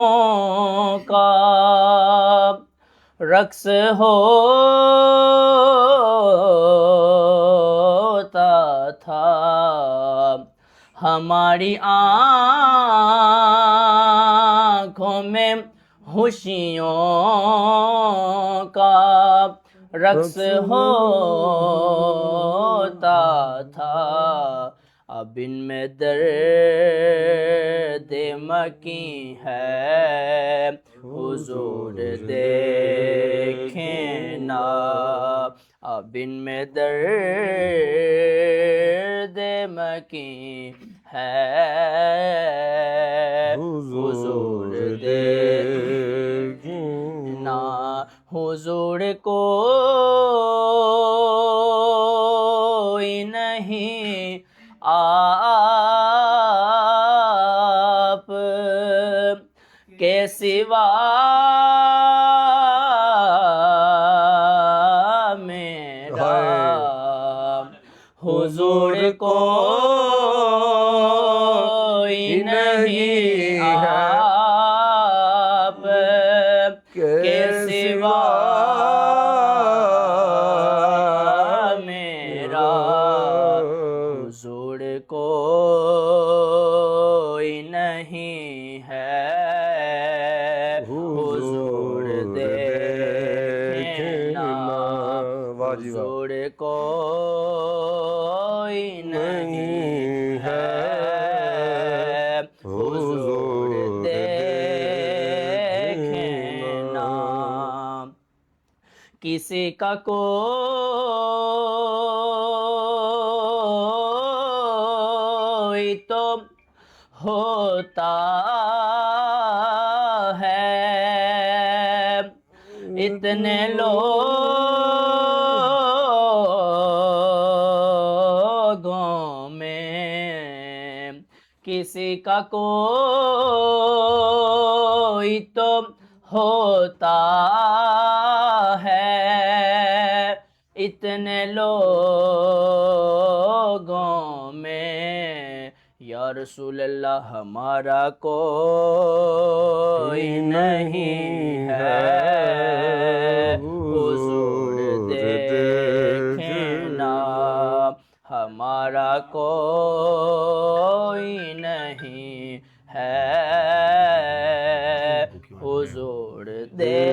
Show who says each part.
Speaker 1: کا رقص ہوتا تھا، ہماری آنکھوں میں خوشیوں کا رقص ہوتا تھا، اب ان میں درد مکی ہے حضور دیکھیں نا، اب ان میں درد مکی ہے حضور دیکھیں نا، حضور کوئی نہیں آپ کے سوا میرا، حضور کوئی نہیں آپ کے سوا میرا، حضور کوئی نہیں ہے حضور دیکھنا، حضور کوئی نہیں ہے حضور دیکھنا، کسی کا کوئی تو ہوتا ہے، اتنے لوگوں میں کسی کا کوئی تو ہوتا ہے، اتنے لوگوں میں، یا رسول اللہ ہمارا کوئی نہیں ہے حضور دیکھنا، ہمارا کوئی نہیں ہے حضور دیکھنا۔